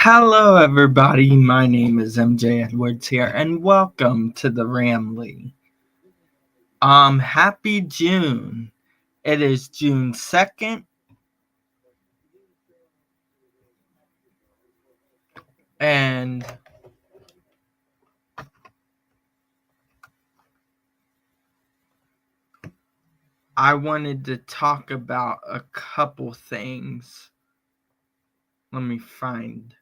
Hello, everybody. My name is MJ Edwards here, and welcome to the Ramley. Happy June. It is June 2nd, and I wanted to talk about a couple things. Let me find.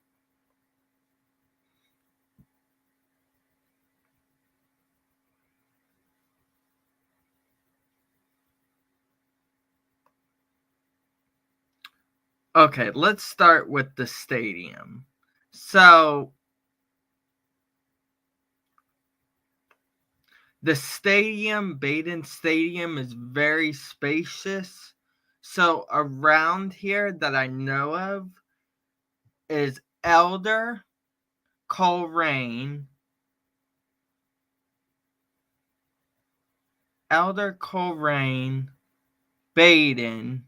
Okay, let's start with the stadium. So, the stadium, Baden Stadium, is very spacious. So, around here that I know of is Elder, Coleraine, Baden,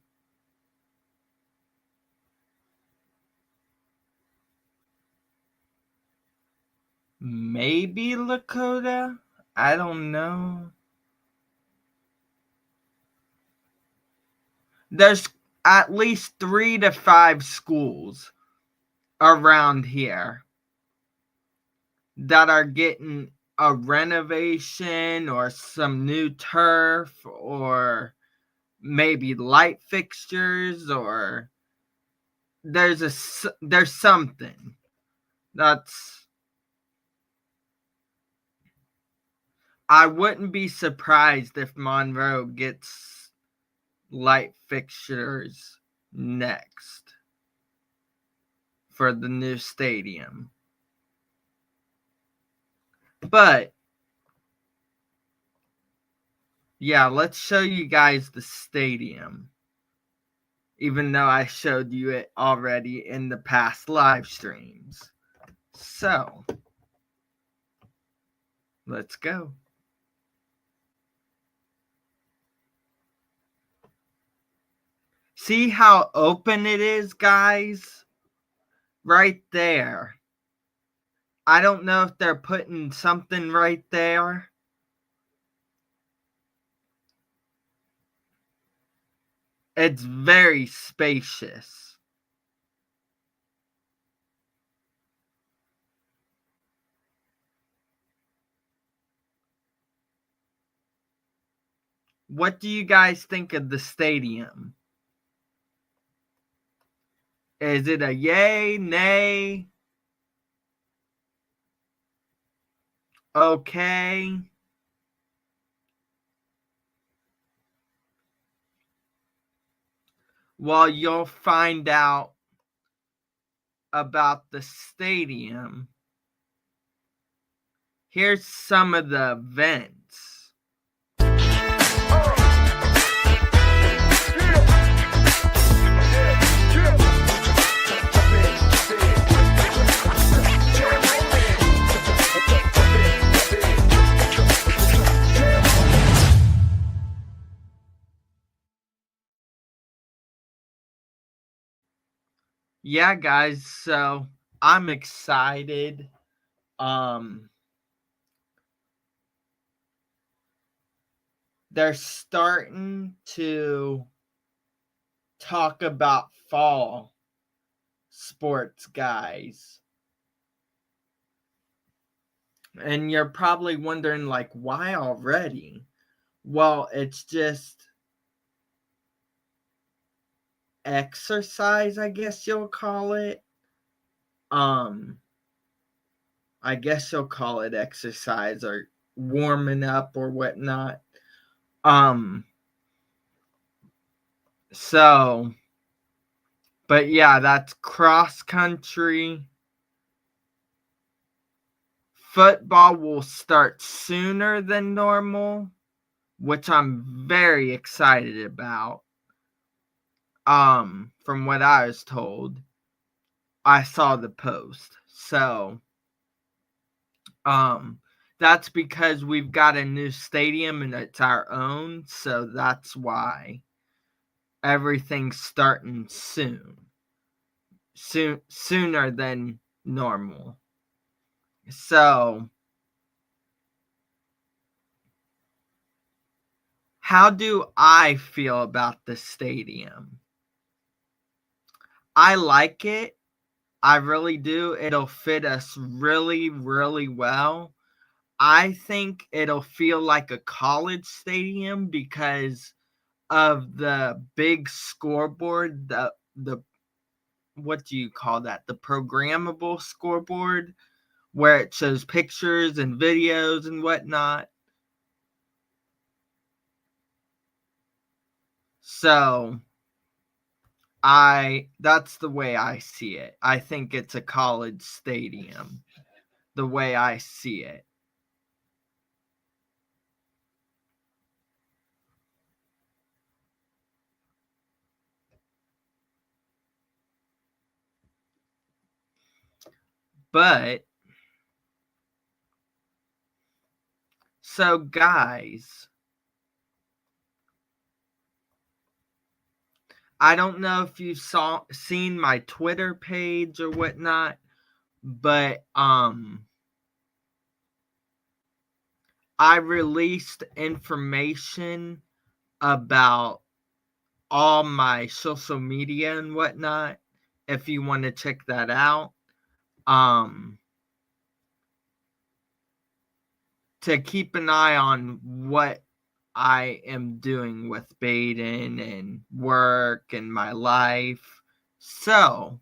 maybe Lakota. I don't know. There's at least 3 to 5 schools around here that are getting a renovation or some new turf or maybe light fixtures, or there's something that's. I wouldn't be surprised if Monroe gets light fixtures next for the new stadium. But yeah, let's show you guys the stadium. Even though I showed you it already in the past live streams. So, let's go. See how open it is, guys? Right there. I don't know if they're putting something right there. It's very spacious. What do you guys think of the stadium? Is it a yay, nay? Okay. Well, you'll find out about the stadium. Here's some of the events. Yeah, guys, so I'm excited. They're starting to talk about fall sports, guys. And you're probably wondering, like, why already? Well, it's just exercise, I guess you'll call it. I guess you'll call it exercise or warming up or whatnot. So, but yeah, that's cross country. Football will start sooner than normal, which I'm very excited about. From what I was told, I saw the post. So, that's because we've got a new stadium and it's our own, so that's why everything's starting sooner than normal. So, how do I feel about the stadium? I like it. I really do. It'll fit us really, really well. I think it'll feel like a college stadium because of the big scoreboard, the what do you call that? The programmable scoreboard where it shows pictures and videos and whatnot. So that's the way I see it. I think it's a college stadium, the way I see it. But so guys, I don't know if you seen my Twitter page or whatnot, but I released information about all my social media and whatnot. If you want to check that out, um, to keep an eye on what I am doing with Baden and work and my life. So,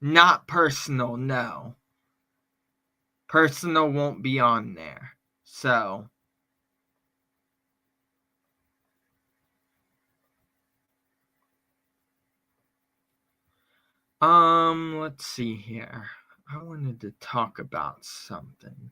not personal, no. Personal won't be on there. So, let's see here. I wanted to talk about something.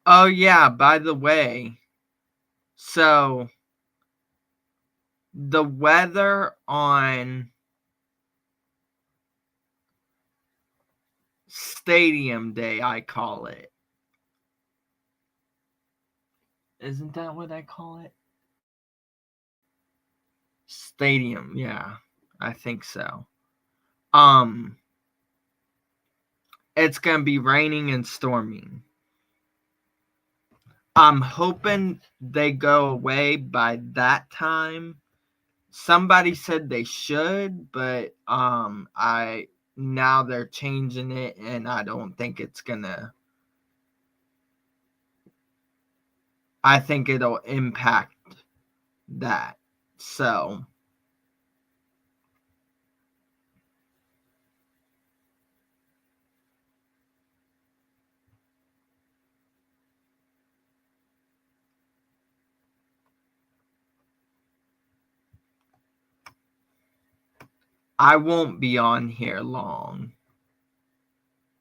Oh yeah, by the way, so the weather on Stadium Day, I call it. Isn't that what I call it? Stadium, yeah. I think so. Um it's going to be raining and storming. I'm hoping they go away by that time. Somebody said they should, but I now they're changing it and I don't think it's going to I think it'll impact that. So, I won't be on here long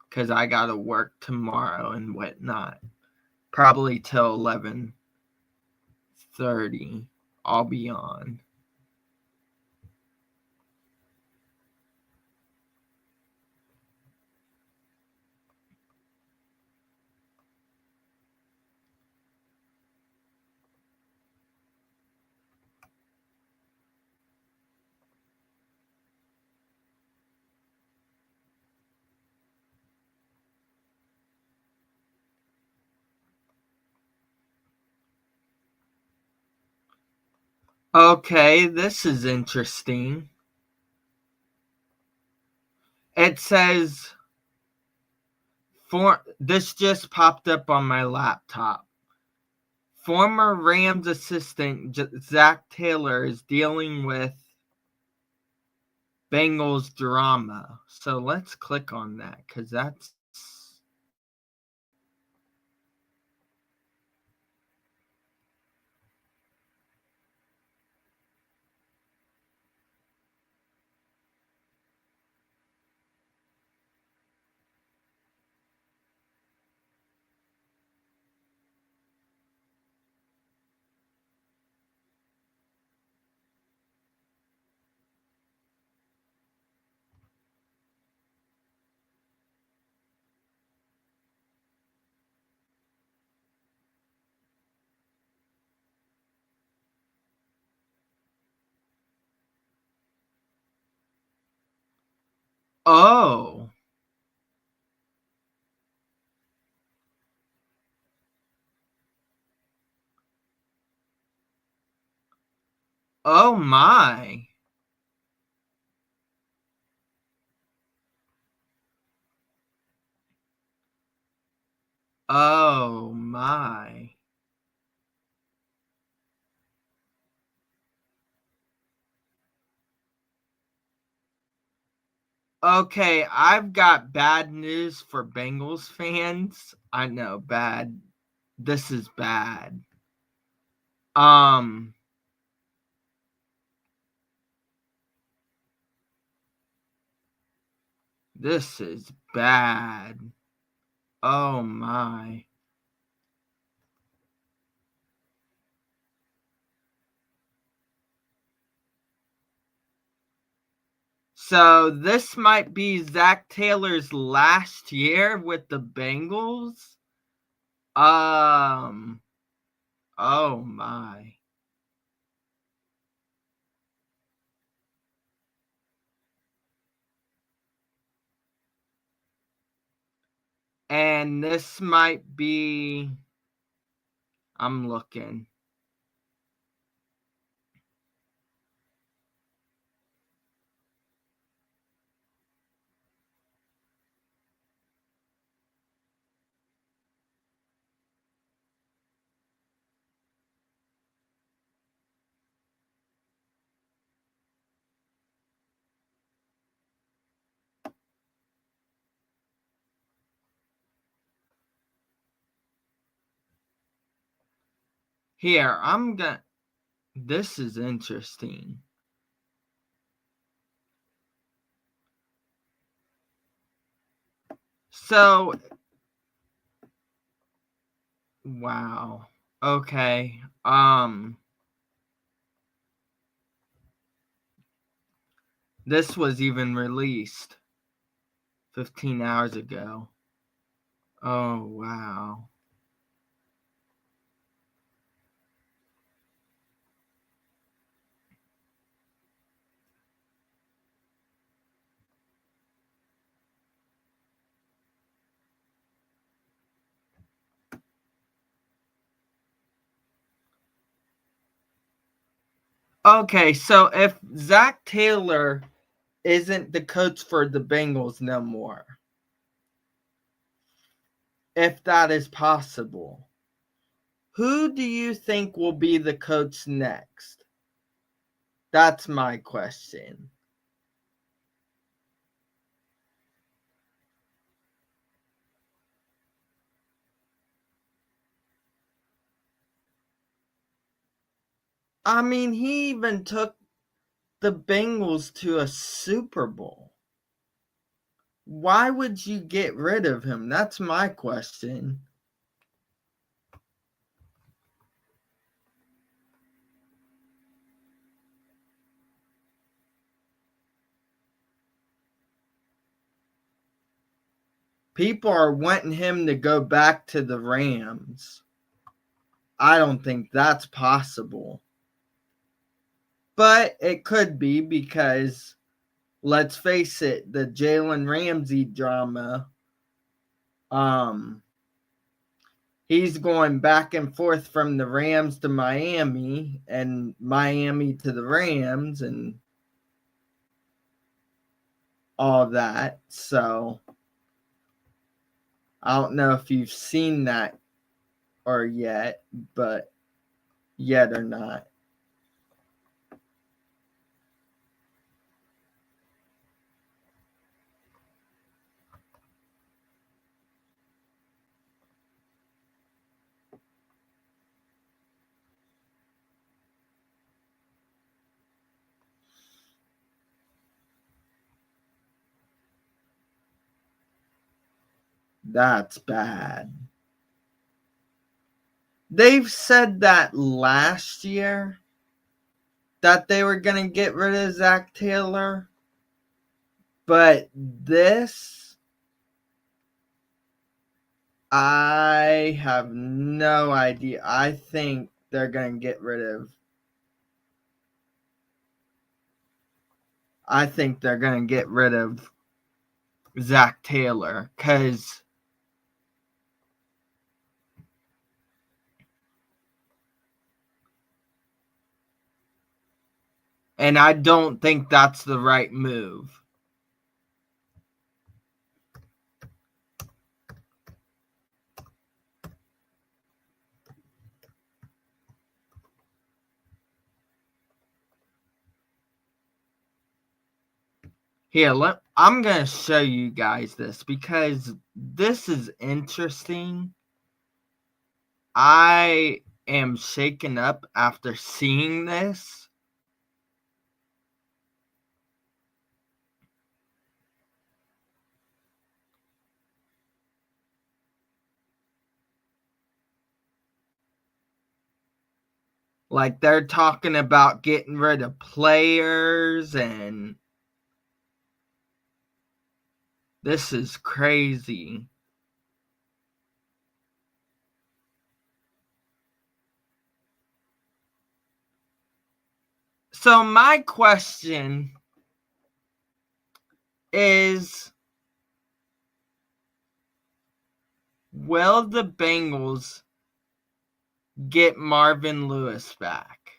because I got to work tomorrow and whatnot. Probably till 11:30. I'll be on. Okay, this is interesting. It says this just popped up on my laptop. Former Rams assistant Zach Taylor is dealing with Bengals drama. So let's click on that because that's Oh. Oh my. Oh my. Okay, I've got bad news for Bengals fans. I know, bad. This is bad. Um, this is bad. Oh my. So this might be Zach Taylor's last year with the Bengals. Um, oh my. And this might be, I'm looking. Here, I'm gonna, this is interesting. So, wow. Okay. This was even released 15 hours ago. Oh, wow. Okay, so if Zach Taylor isn't the coach for the Bengals no more, if that is possible, who do you think will be the coach next? That's my question. I mean, he even took the Bengals to a Super Bowl. Why would you get rid of him? That's my question. People are wanting him to go back to the Rams. I don't think that's possible. But it could be because, let's face it, the Jalen Ramsey drama, um, he's going back and forth from the Rams to Miami and Miami to the Rams and all that. So I don't know if you've seen that or yet, but yet or not. That's bad. They've said that last year that they were going to get rid of Zach Taylor, but this, I have no idea. I think they're going to get rid of. I think they're going to get rid of Zach Taylor, because and I don't think that's the right move. Here, I'm going to show you guys this because this is interesting. I am shaken up after seeing this. Like, they're talking about getting rid of players, and this is crazy. So my question is, will the Bengals get Marvin Lewis back?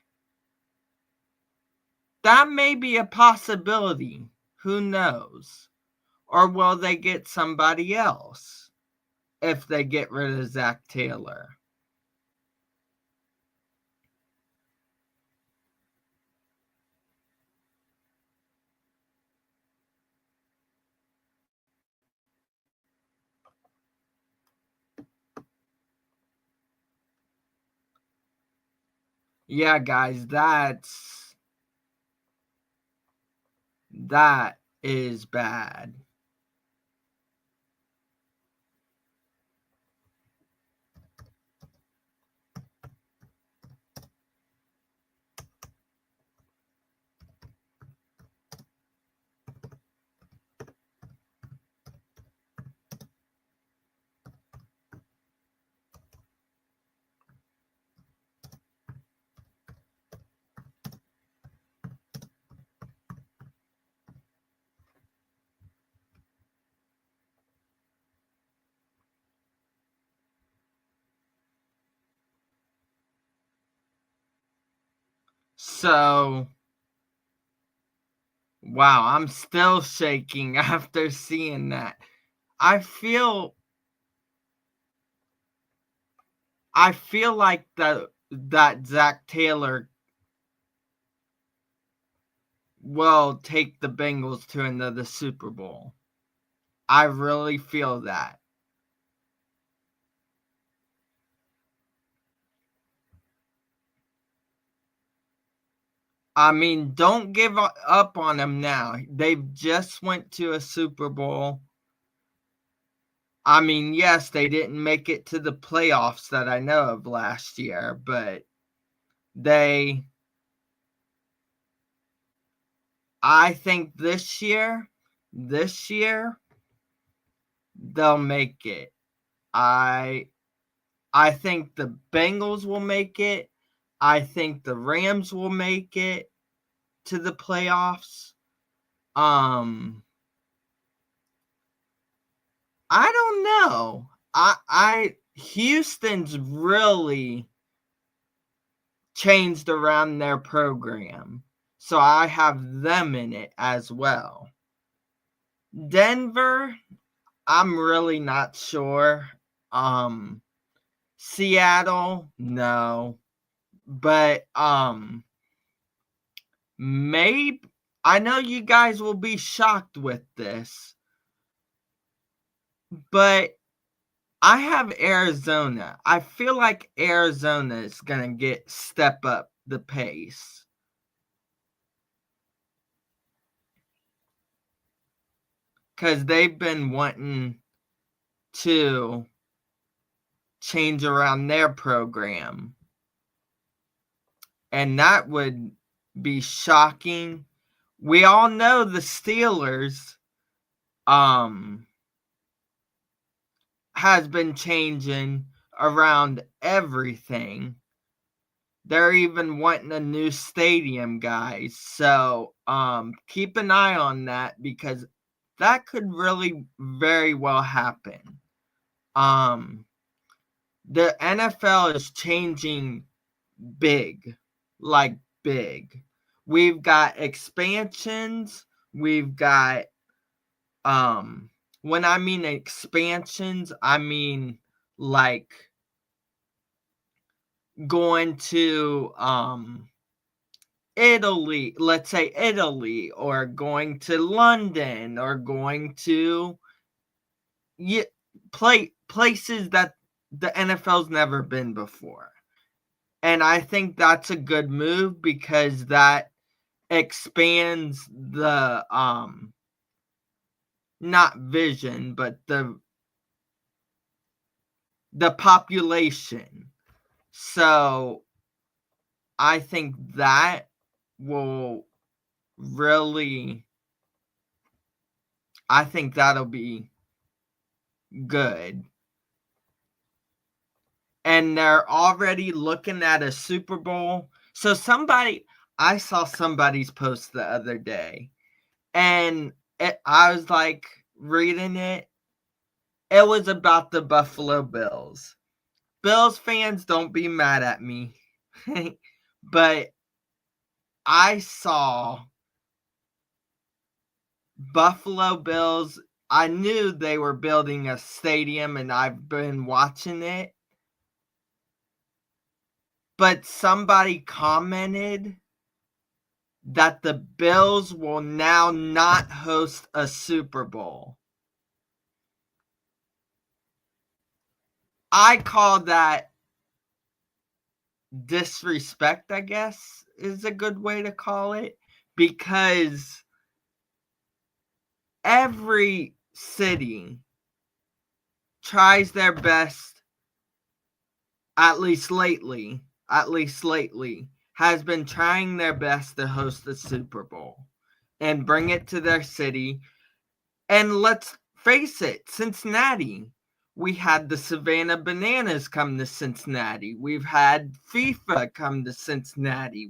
That may be a possibility. Who knows? Or will they get somebody else if they get rid of Zach Taylor? Yeah, guys, that is bad. So, wow, I'm still shaking after seeing that. I feel like that Zach Taylor will take the Bengals to another Super Bowl. I really feel that. I mean, don't give up on them now. They've just went to a Super Bowl. I mean, yes, they didn't make it to the playoffs that I know of last year, but I think this year they'll make it. I think the Bengals will make it. I think the Rams will make it to the playoffs. I don't know. Houston's really changed around their program. So I have them in it as well. Denver, I'm really not sure. Seattle, no. But maybe I know you guys will be shocked with this. But I have Arizona. I feel like Arizona is going to step up the pace. Because they've been wanting to change around their program. And that would be shocking. We all know the Steelers has been changing around everything. They're even wanting a new stadium, guys. So keep an eye on that because that could really very well happen. The NFL is changing big, like big. We've got expansions, we've got when I mean expansions, I mean like going to Italy, let's say Italy, or going to London, or going to places that the NFL's never been before. And I think that's a good move because that expands the not vision, but the population. So I think that will really, I think that'll be good. And they're already looking at a Super Bowl. So I saw somebody's post the other day, and I was like reading it. It was about the Buffalo Bills. Bills fans, don't be mad at me. But I saw Buffalo Bills. I knew they were building a stadium and I've been watching it. But somebody commented that the Bills will now not host a Super Bowl. I call that disrespect, I guess, is a good way to call it, because every city tries their best, at least lately, has been trying their best to host the Super Bowl and bring it to their city. And let's face it, Cincinnati. We had the Savannah Bananas come to Cincinnati. We've had FIFA come to Cincinnati.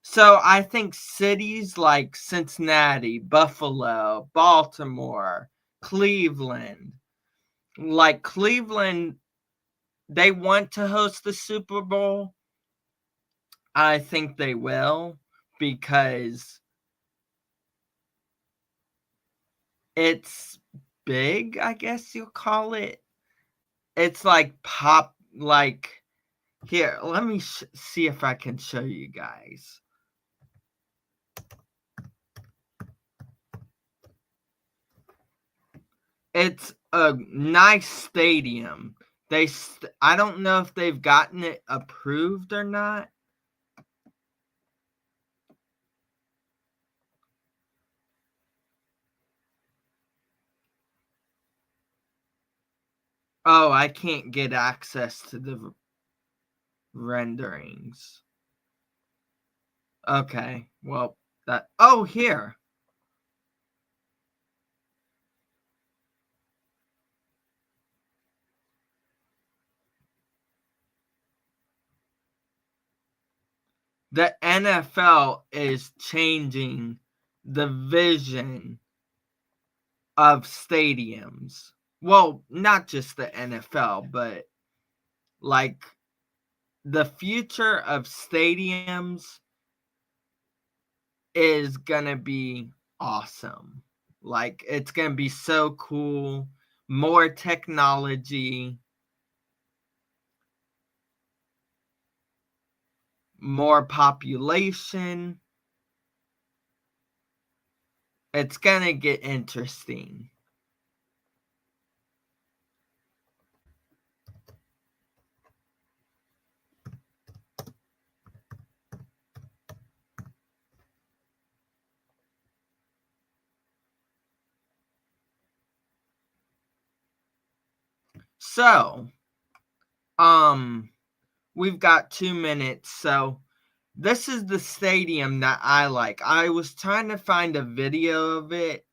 So I think cities like Cincinnati, Buffalo, Baltimore, Cleveland, like Cleveland, they want to host the Super Bowl. I think they will, because it's big, I guess you'll call it. It's like here, let me see if I can show you guys. It's a nice stadium. I don't know if they've gotten it approved or not. Oh, I can't get access to the renderings. Okay, well, here. The NFL is changing the vision of stadiums. Well, not just the NFL, but like the future of stadiums is gonna be awesome. Like, it's gonna be so cool. More technology, more population. It's gonna get interesting. So, we've got 2 minutes. So, this is the stadium that I like. I was trying to find a video of it,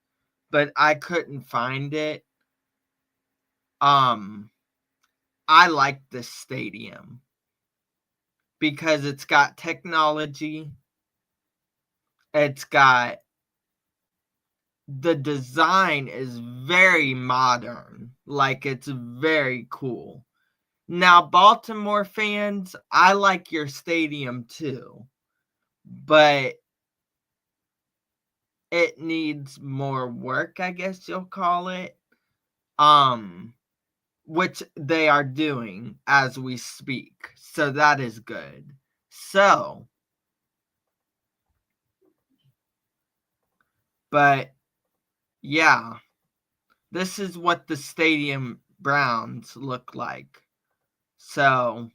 but I couldn't find it. I like this stadium because it's got technology. It's got the design is very modern. Like, it's very cool. Now, Baltimore fans, I like your stadium too, but it needs more work, I guess you'll call it. Which they are doing as we speak. So that is good. So, but yeah, this is what the Stadium Browns look like. So,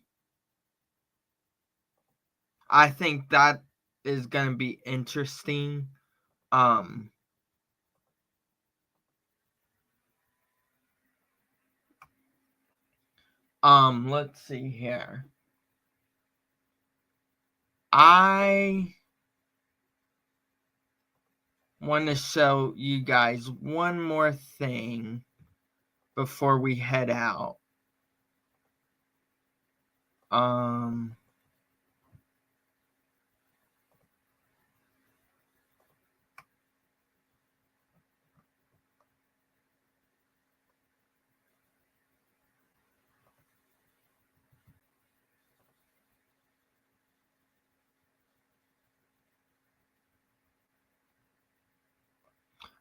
I think that is going to be interesting. Um, let's see here. I want to show you guys one more thing before we head out. Um,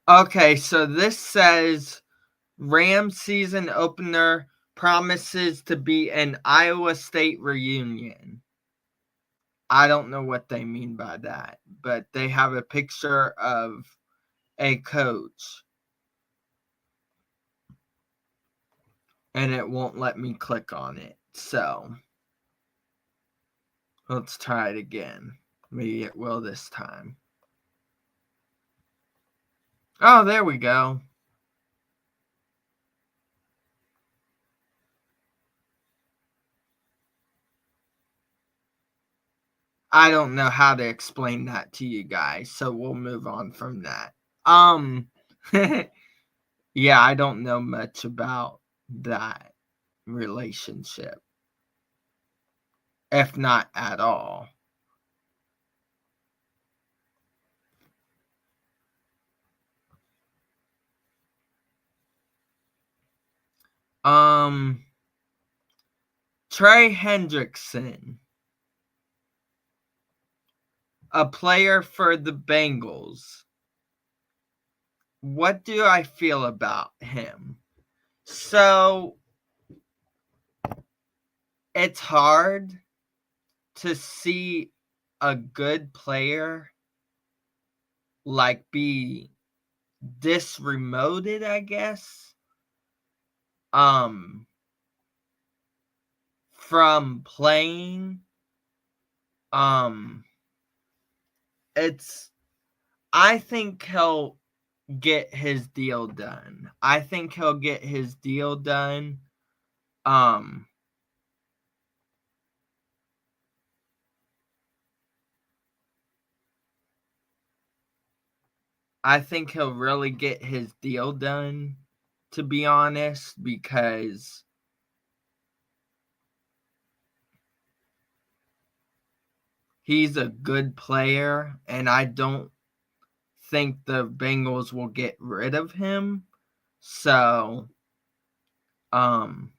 okay, so this says Rams season opener promises to be an Iowa State reunion. I don't know what they mean by that, but they have a picture of a coach and it won't let me click on it. So let's try it again. Maybe it will this time. Oh, there we go. I don't know how to explain that to you guys, so we'll move on from that. Yeah, I don't know much about that relationship, if not at all. Um, Trey Hendrickson, a player for the Bengals. What do I feel about him? So, it's hard to see a good player like be disremoted, I guess, um from playing. um it's I think he'll get his deal done. I think he'll get his deal done. um I think he'll really get his deal done, to be honest, because he's a good player and I don't think the Bengals will get rid of him. So, um,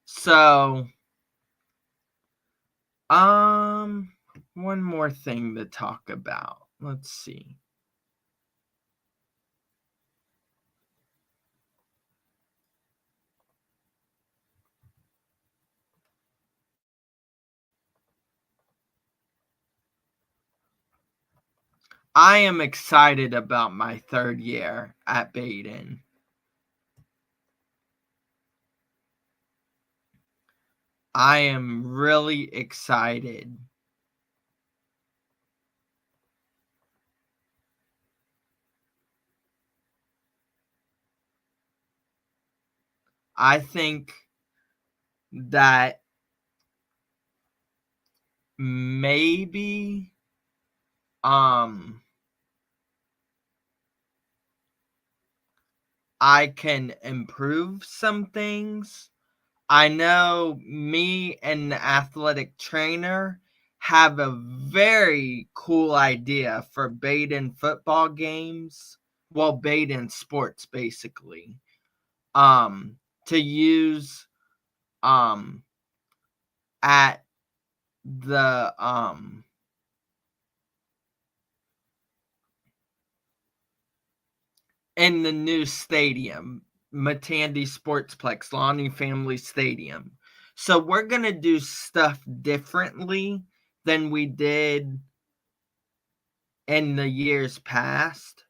so, one more thing to talk about. Let's see. I am excited about my third year at Baden. I am really excited. I think that maybe um I can improve some things. I know me and the athletic trainer have a very cool idea for bait-in football games. Well, bait-in sports basically. To use at the in the new stadium, Matandi Sportsplex, Lonnie Family Stadium. So we're gonna do stuff differently than we did in the years past.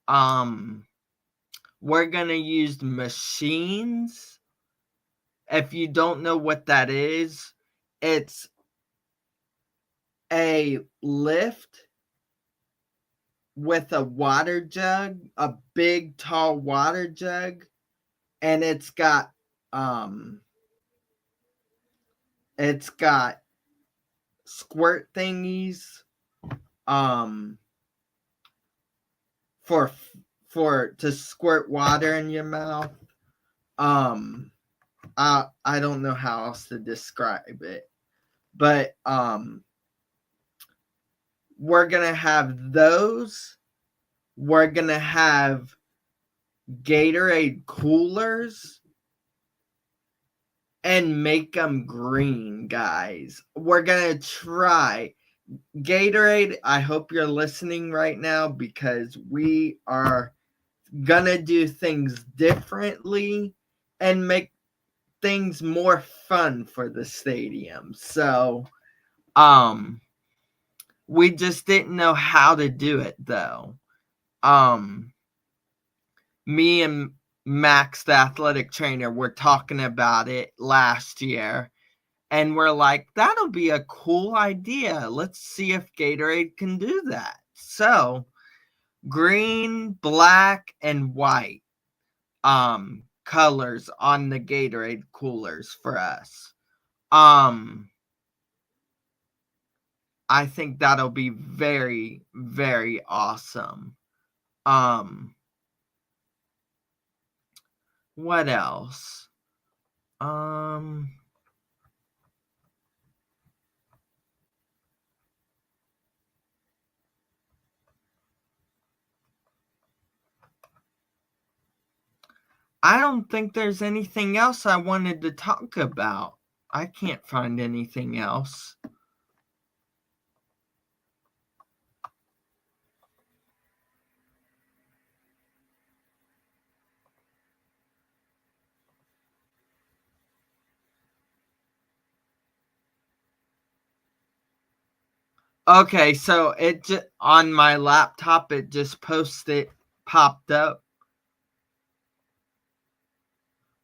We're gonna use machines. If you don't know what that is, it's a lift with a water jug, a big tall water jug, and it's got squirt thingies for to squirt water in your mouth. I don't know how else to describe it, but we're gonna have those. We're gonna have Gatorade coolers and make them green, guys. We're gonna try Gatorade. I hope you're listening right now because we are gonna do things differently and make things more fun for the stadium. So, we just didn't know how to do it though. Me and Max, the athletic trainer, were talking about it last year, and we're like, that'll be a cool idea. Let's see if Gatorade can do that. So, green, black, and white colors on the Gatorade coolers for us. I think that'll be very, very awesome. What else? I don't think there's anything else I wanted to talk about. I can't find anything else. Okay, so on my laptop it just popped up.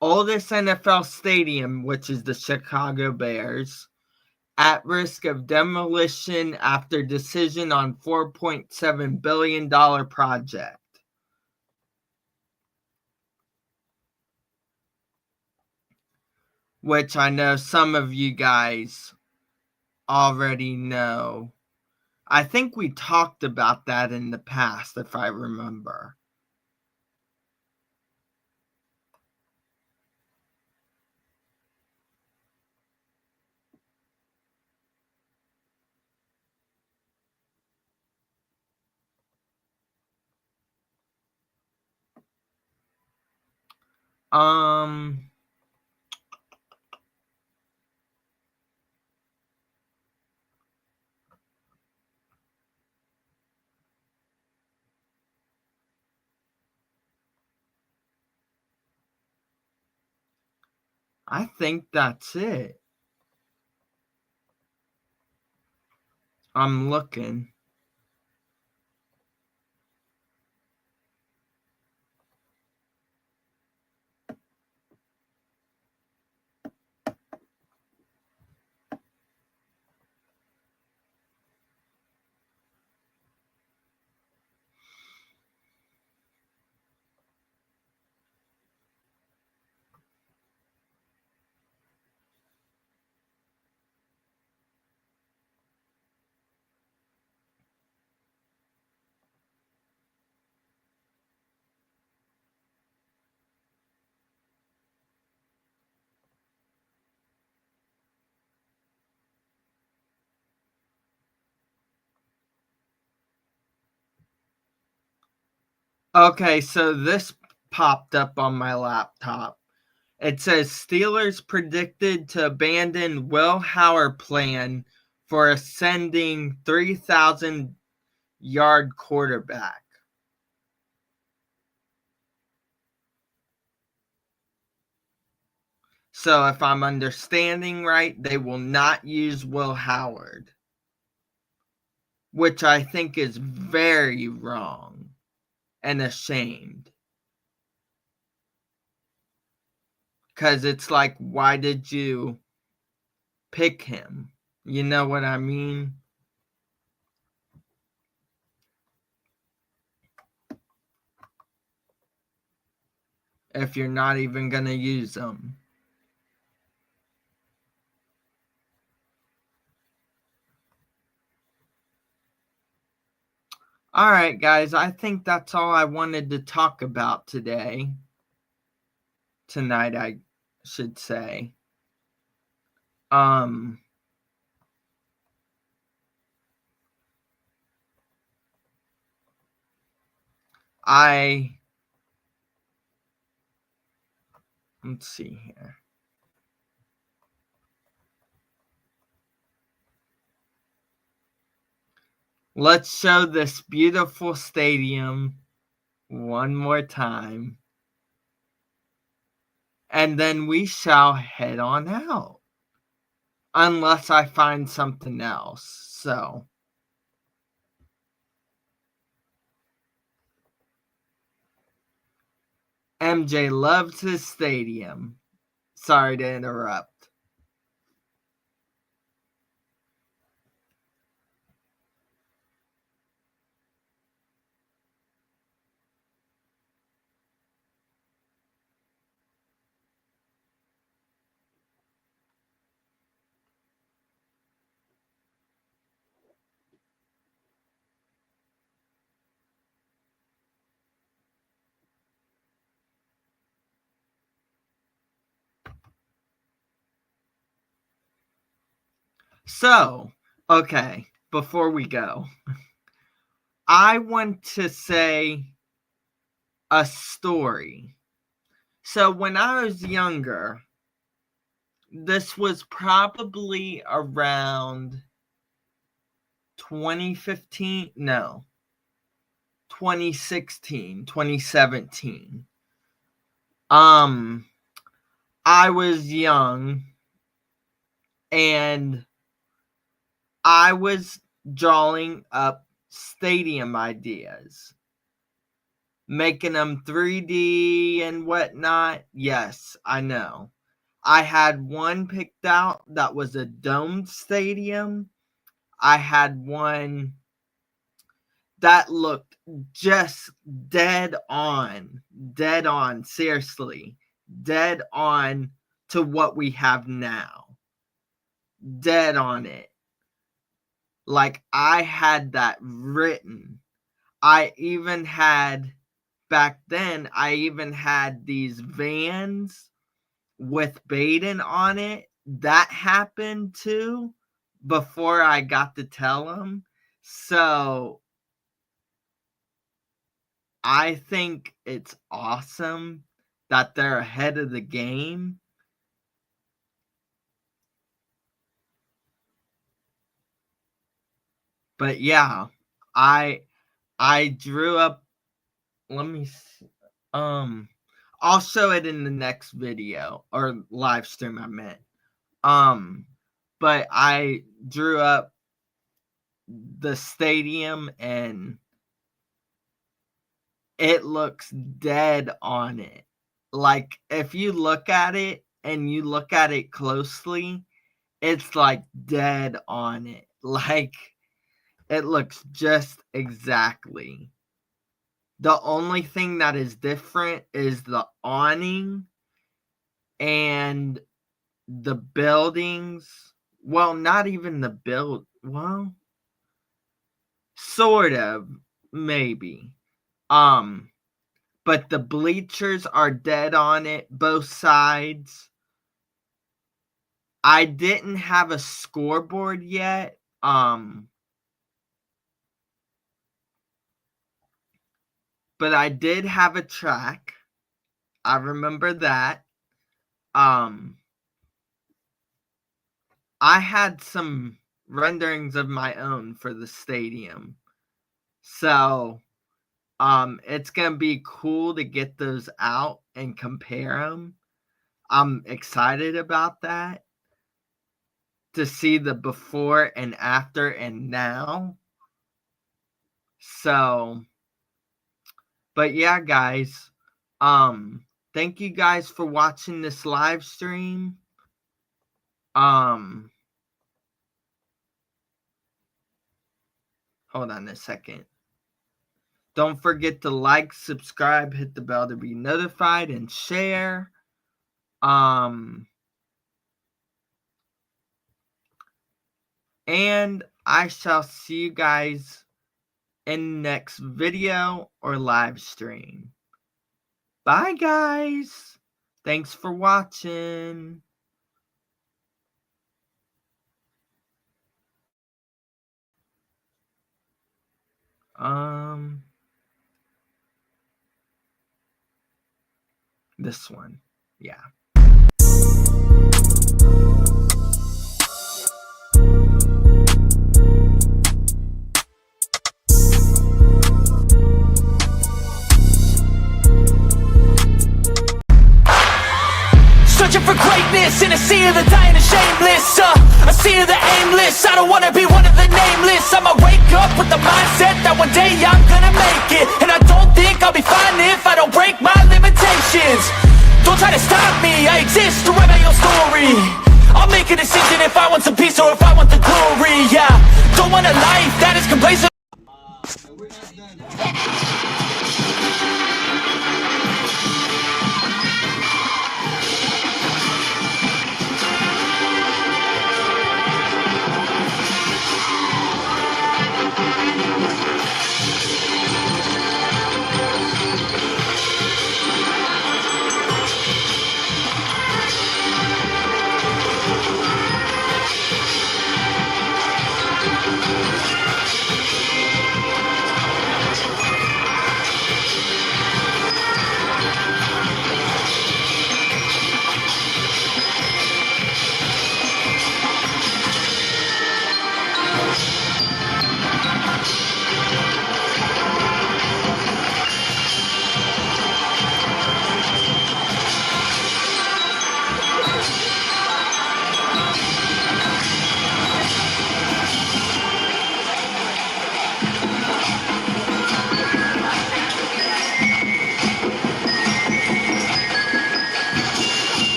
Oldest NFL stadium, which is the Chicago Bears, at risk of demolition after decision on $4.7 billion project. Which I know some of you guys already know. I think we talked about that in the past, if I remember. I think that's it. I'm looking. Okay, so this popped up on my laptop. It says Steelers predicted to abandon Will Howard plan for ascending 3,000-yard quarterback. So if I'm understanding right, they will not use Will Howard, which I think is very wrong and ashamed. Because it's like, why did you pick him? You know what I mean? If you're not even going to use him. All right, guys, I think that's all I wanted to talk about today. Tonight, I should say. Let's see here. Let's show this beautiful stadium one more time. And then we shall head on out. Unless I find something else. So. MJ loves his stadium. Sorry to interrupt. So, okay, before we go, I want to say a story. So, when I was younger, this was probably around 2015, no, 2016, 2017. I was young and I was drawing up stadium ideas, making them 3D and whatnot. Yes, I know. I had one picked out that was a domed stadium. I had one that looked just dead on, seriously, dead on to what we have now. Dead on it. Like, I had that written. I even had, back then, I even had these vans with Baden on it. That happened too before I got to tell him. So I think it's awesome that they're ahead of the game. But yeah, I drew up, let me see, I'll show it in the next video or live stream I meant. But I drew up the stadium and it looks dead on it. Like, if you look at it and you look at it closely, it's like dead on it. Like, it looks just exactly. The only thing that is different is the awning and the buildings. Well, not even the build. Well, sort of, maybe. But the bleachers are dead on it, both sides. I didn't have a scoreboard yet. but I did have a track. I remember that. I had some renderings of my own for the stadium. So it's gonna be cool to get those out and compare them. I'm excited about that, to see the before and after and now. So, but yeah, guys, thank you guys for watching this live stream. Hold on a second. Don't forget to like, subscribe, hit the bell to be notified, and share. And I shall see you guys in next video or live stream. Bye, guys. Thanks for watching. This one. Yeah. Searching for greatness in a sea of the dying and shameless, a sea of the aimless. I don't wanna be one of the nameless. I'ma wake up with the mindset that one day I'm gonna make it, and I don't think I'll be fine if I don't break my limitations. Don't try to stop me, I exist to write my own story. I'll make a decision if I want some peace or if I want the glory. Yeah, don't want a life that is complacent.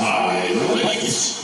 I like it.